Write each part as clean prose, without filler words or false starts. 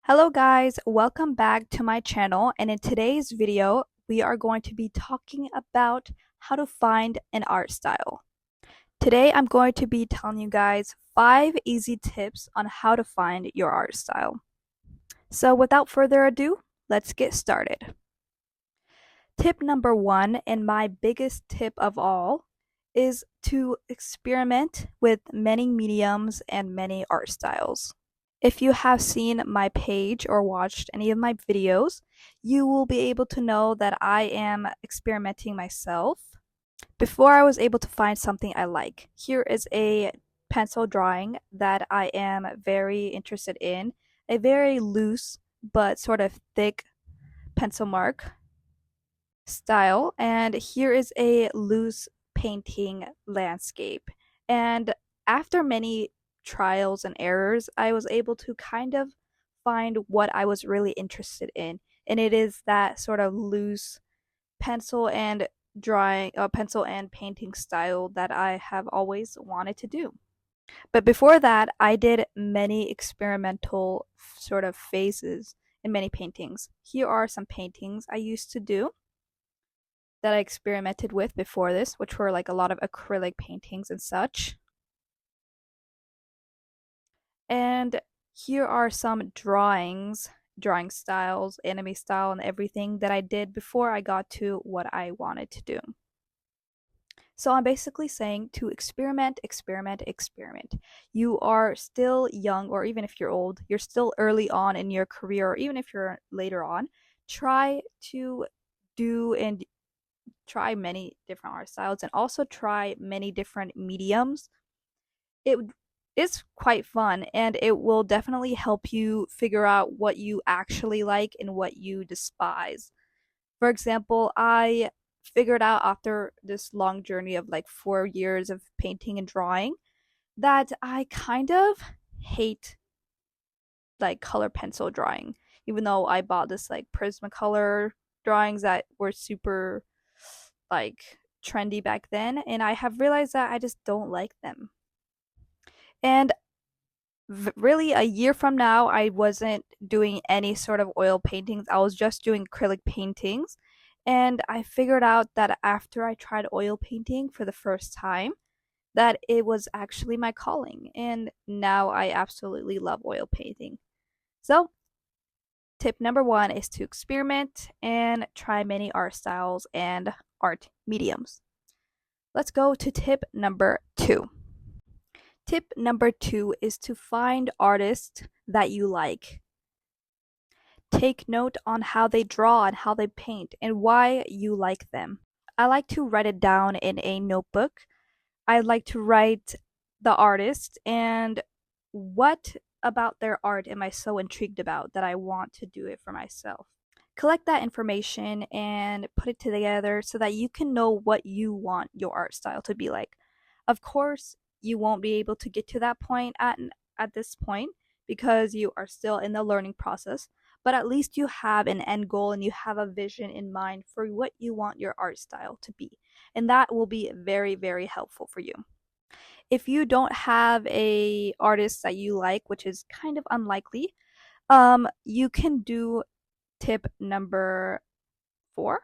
Hello guys, welcome back to my channel, and in today's video we are going to be talking about how to find an art style. Today I'm going to be telling you guys 5 easy tips on how to find your art style. So without further ado, let's get started. Tip number 1, and my biggest tip of all, is to experiment with many mediums and many art styles. If you have seen my page or watched any of my videos, you will be able to know that I am experimenting myself before I was able to find something I like. Here is a pencil drawing that I am very interested in, a very loose but sort of thick pencil mark style, and here is a loose painting landscape. And after many trials and errors, I was able to kind of find what I was really interested in, and it is that sort of loose pencil and pencil and painting style that I have always wanted to do. But before that, I did many experimental sort of phases in many paintings. Here are some paintings I used to do that I experimented with before this, which were like a lot of acrylic paintings and such. And here are some drawing styles, anime style, and everything that I did before I got to what I wanted to do. So I'm basically saying to experiment, experiment, experiment. You are still young, or even if you're old, you're still early on in your career, or even if you're later on, try to do and try many different art styles and also try many different mediums. It is quite fun, and it will definitely help you figure out what you actually like and what you despise. For example, I figured out after this long journey of like 4 years of painting and drawing that I kind of hate like color pencil drawing, even though I bought this like Prismacolor drawings that were super like trendy back then, and I have realized that I just don't like them. And really, a year from now, I wasn't doing any sort of oil paintings. I was just doing acrylic paintings. And I figured out that after I tried oil painting for the first time, that it was actually my calling. And now I absolutely love oil painting. So, tip number 1 is to experiment and try many art styles and art mediums. Let's go to tip number 2. Tip number 2 is to find artists that you like. Take note on how they draw and how they paint and why you like them. I like to write it down in a notebook. I like to write the artist and what about their art am I so intrigued about that I want to do it for myself. Collect that information and put it together so that you can know what you want your art style to be like. Of course, you won't be able to get to that point at this point because you are still in the learning process, but at least you have an end goal and you have a vision in mind for what you want your art style to be, and that will be very, very helpful for you. If you don't have a artist that you like, which is kind of unlikely, you can do tip number 4.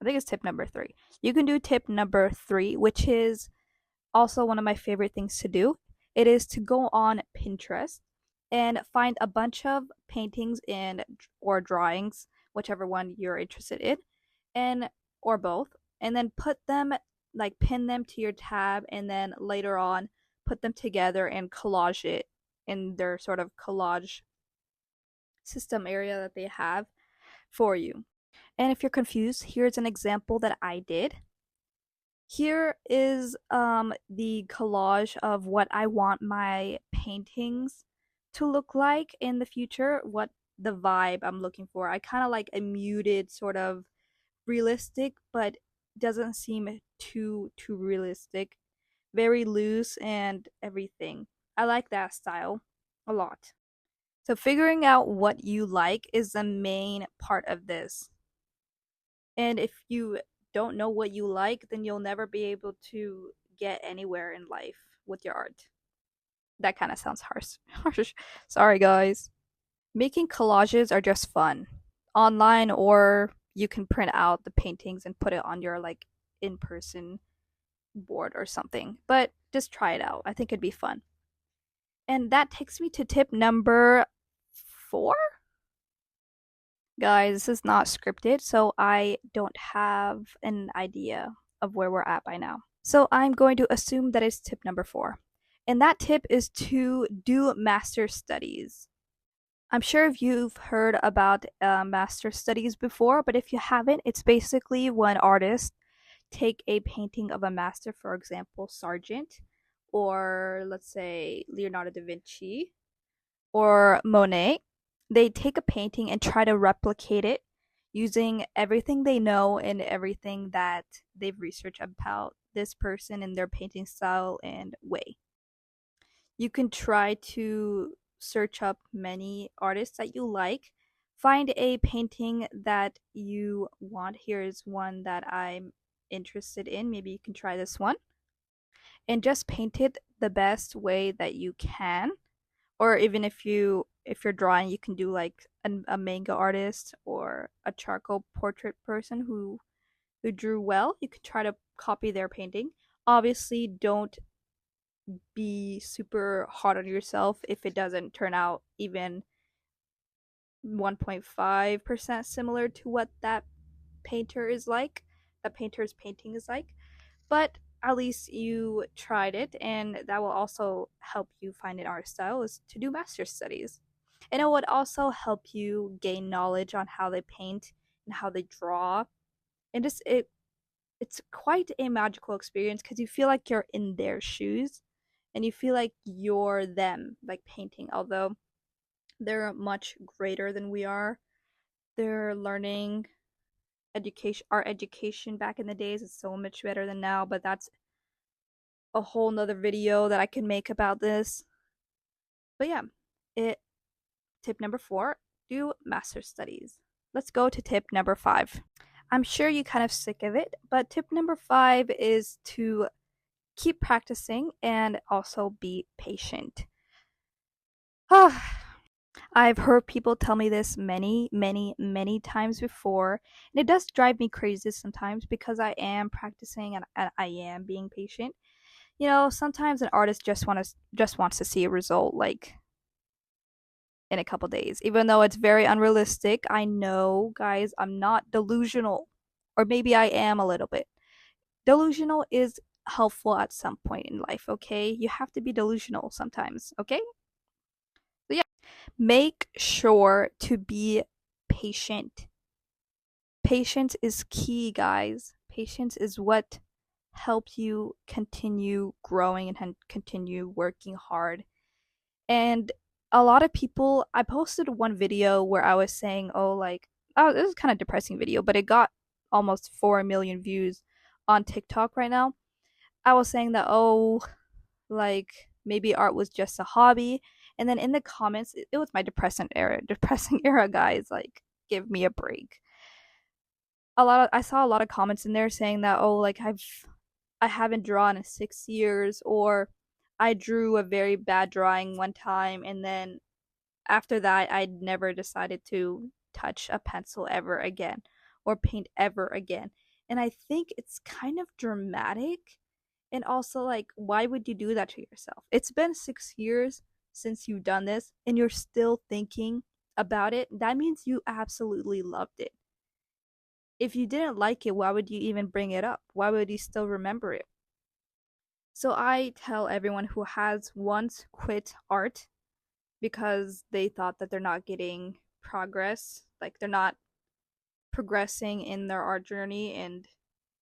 I think it's tip number 3. You can do tip number 3, which is also one of my favorite things to do. It is to go on Pinterest and find a bunch of paintings and or drawings, whichever one you're interested in, and or both, and then put them, like pin them to your tab, and then later on put them together and collage it in their sort of collage system area that they have for you. And if you're confused, here's an example that I did. Here is the collage of what I want my paintings to look like in the future, what the vibe I'm looking for. I kind of like a muted sort of realistic, but doesn't seem too realistic. Very loose and everything. I like that style a lot. So figuring out what you like is the main part of this. And if you don't know what you like, then you'll never be able to get anywhere in life with your art. That kind of sounds harsh. Sorry, guys. Making collages are just fun. Online, or you can print out the paintings and put it on your like in-person board or something. But just try it out. I think it'd be fun. And that takes me to tip number 4. Guys, this is not scripted, so I don't have an idea of where we're at by now. So I'm going to assume that it's tip number 4. And that tip is to do master studies. I'm sure if you've heard about master studies before, but if you haven't, it's basically when artists take a painting of a master, for example, Sargent, or let's say Leonardo da Vinci, or Monet. They take a painting and try to replicate it using everything they know and everything that they've researched about this person and their painting style and way. You can try to search up many artists that you like. Find a painting that you want. Here's one that I'm interested in. Maybe you can try this one. And just paint it the best way that you can. Or even if you're drawing, you can do like a manga artist or a charcoal portrait person who drew well. You can try to copy their painting. Obviously, don't be super hard on yourself if it doesn't turn out even 1.5% similar to what that painter is like, that painter's painting is like. But at least you tried it, and that will also help you find an art style is to do master studies. And it would also help you gain knowledge on how they paint and how they draw. And just it's quite a magical experience because you feel like you're in their shoes and you feel like you're them, like painting, although they're much greater than we are. They're learning education. Our education back in the days is so much better than now, but that's a whole nother video that I can make about this. But yeah, it tip number 4, do master studies. Let's go to tip number 5. I'm sure you're kind of sick of it, but tip number 5 is to keep practicing and also be patient. I've heard people tell me this many, many, many times before, and it does drive me crazy sometimes because I am practicing and I am being patient. You know, sometimes an artist just wants to see a result like in a couple days, even though it's very unrealistic. I know, guys, I'm not delusional, or maybe I am a little bit. Delusional is helpful at some point in life, okay? You have to be delusional sometimes, okay? So yeah, make sure to be patient. Patience is key, guys. Patience is what helps you continue growing and continue working hard. And a lot of people, I posted one video where I was saying, oh, like, oh, this is kind of depressing video, but it got almost 4 million views on TikTok right now. I was saying that, oh, like, maybe art was just a hobby. And then in the comments, it was my depressing era, guys. Like, give me a break. I saw a lot of comments in there saying that, oh, like, I haven't drawn in 6 years, or I drew a very bad drawing one time, and then after that, I never decided to touch a pencil ever again or paint ever again. And I think it's kind of dramatic. And also, like, why would you do that to yourself? It's been 6 years since you've done this, and you're still thinking about it. That means you absolutely loved it. If you didn't like it, why would you even bring it up? Why would you still remember it? So I tell everyone who has once quit art because they thought that they're not getting progress, like they're not progressing in their art journey and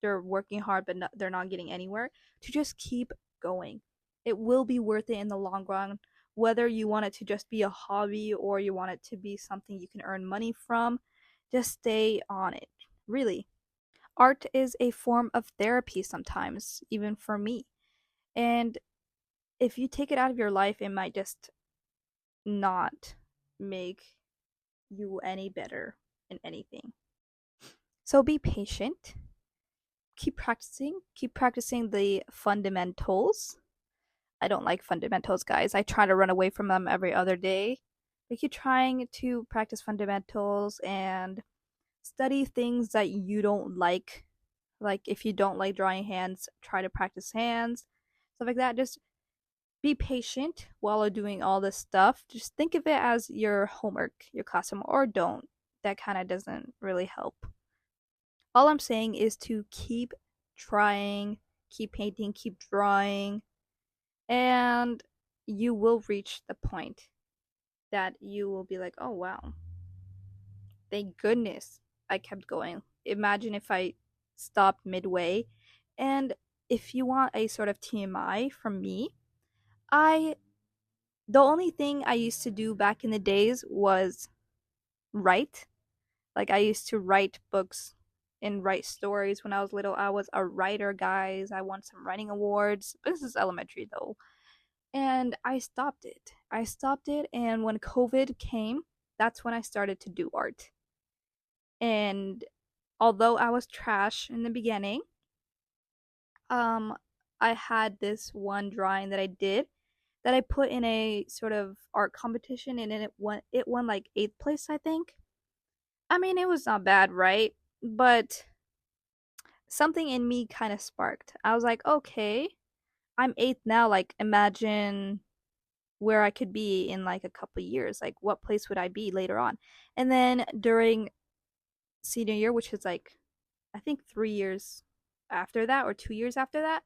they're working hard but they're not getting anywhere, to just keep going. It will be worth it in the long run, whether you want it to just be a hobby or you want it to be something you can earn money from. Just stay on it. Really, art is a form of therapy sometimes, even for me. And if you take it out of your life, it might just not make you any better in anything. So be patient. Keep practicing the fundamentals. I don't like fundamentals, guys. I try to run away from them every other day keep trying to practice fundamentals and study things that you don't like. Like if you don't like drawing hands, try to practice hands, stuff like that. Just be patient while doing all this stuff. Just think of it as your homework, your class homework, or don't. That kind of doesn't really help. All I'm saying is to keep trying, keep painting, keep drawing, and you will reach the point that you will be like, oh wow, thank goodness I kept going. Imagine if I stopped midway. And if you want a sort of TMI from me, I the only thing I used to do back in the days was write. Like I used to write books and write stories when I was little. I was a writer, guys. I won some writing awards. This is elementary though. And I stopped it. And when COVID came, that's when I started to do art. And although I was trash in the beginning, um I had this one drawing that I did that I put in a sort of art competition, and then it won like 8th place, I think. I mean, it was not bad, right? But something in me kind of sparked. I was like, okay, I'm 8th now. Like, imagine where I could be in like a couple years. Like, what place would I be later on? And then during senior year, which is like, I think 3 years after that, or 2 years after that,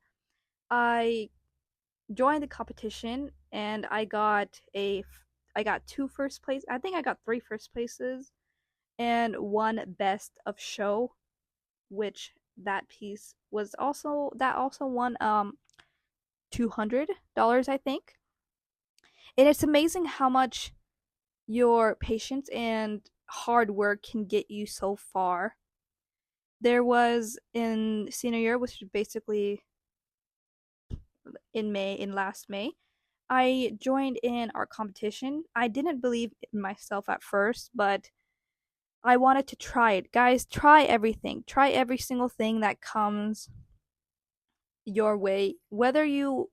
I joined the competition and I got two first place. I think I got three first places and one best of show, which that piece was also won $200, I think. And it's amazing how much your patience and hard work can get you so far. There was in senior year, which is basically in last May, I joined in our competition. I didn't believe in myself at first, but I wanted to try it. Guys, try everything. Try every single thing that comes your way. Whether you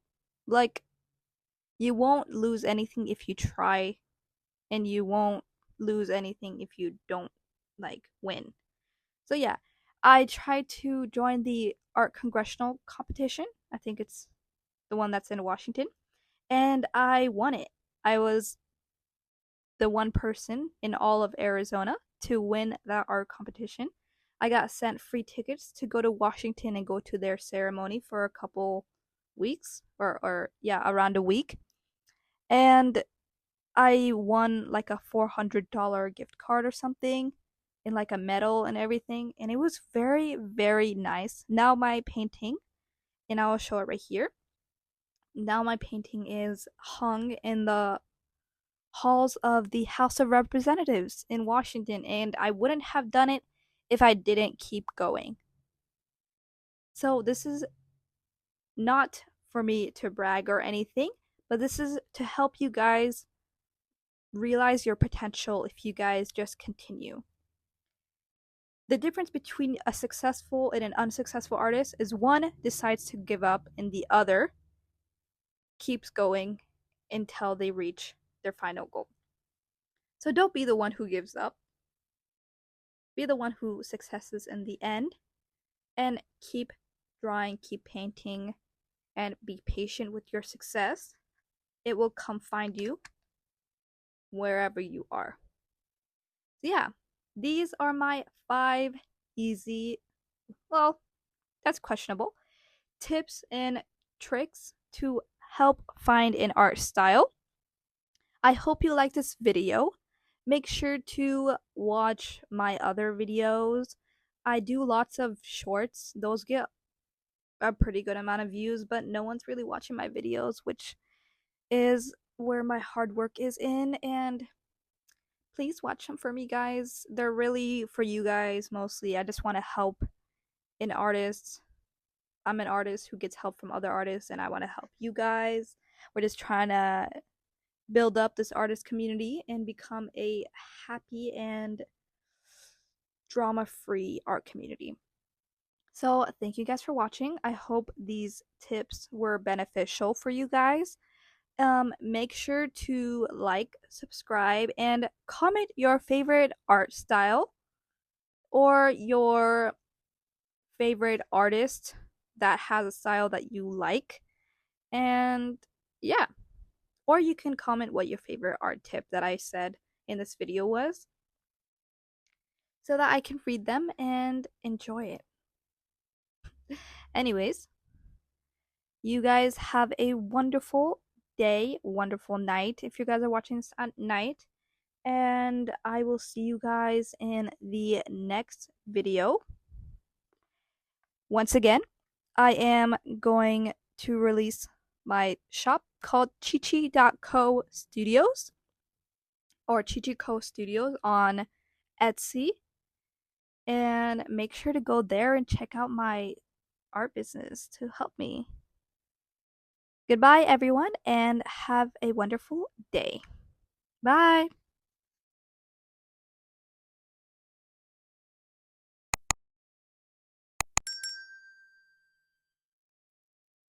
like, you won't lose anything if you try, and you won't lose anything if you don't like win. So yeah, I tried to join the art congressional competition. I think it's the one that's in Washington, and I won it. I was the one person in all of Arizona to win that art competition. I got sent free tickets to go to Washington and go to their ceremony for a couple weeks, or yeah, around a week. And I won like a $400 gift card or something, and like a medal and everything, and it was very, very nice. Now my painting, and I will show it right here. Now my painting is hung in the halls of the House of Representatives in Washington, and I wouldn't have done it if I didn't keep going. So this is not for me to brag or anything, but this is to help you guys realize your potential if you guys just continue. The difference between a successful and an unsuccessful artist is one decides to give up and the other keeps going until they reach their final goal. So don't be the one who gives up. Be the one who successes in the end, and keep drawing, keep painting, and be patient with your success. It will come find you wherever you are. So yeah, these are my 5 easy, well, that's questionable, tips and tricks to help find an art style. I hope you like this video. Make sure to watch my other videos. I do lots of shorts. Those get a pretty good amount of views, but no one's really watching my videos, which is where my hard work is in. And please watch them for me, guys. They're really for you guys mostly. I just want to help an artist. I'm an artist who gets help from other artists, and I want to help you guys. We're just trying to build up this artist community and become a happy and drama-free art community. So thank you guys for watching. I hope these tips were beneficial for you guys. Make sure to like, subscribe, and comment your favorite art style or your favorite artist that has a style that you like. And yeah, or you can comment what your favorite art tip that I said in this video was so that I can read them and enjoy it. Anyways, you guys have a wonderful day, wonderful night if you guys are watching this at night. And I will see you guys in the next video. Once again, I am going to release my shop called chichi.co studios or chichi.co studios on Etsy, and make sure to go there and check out my art business to help me. Goodbye, everyone, and have a wonderful day. Bye.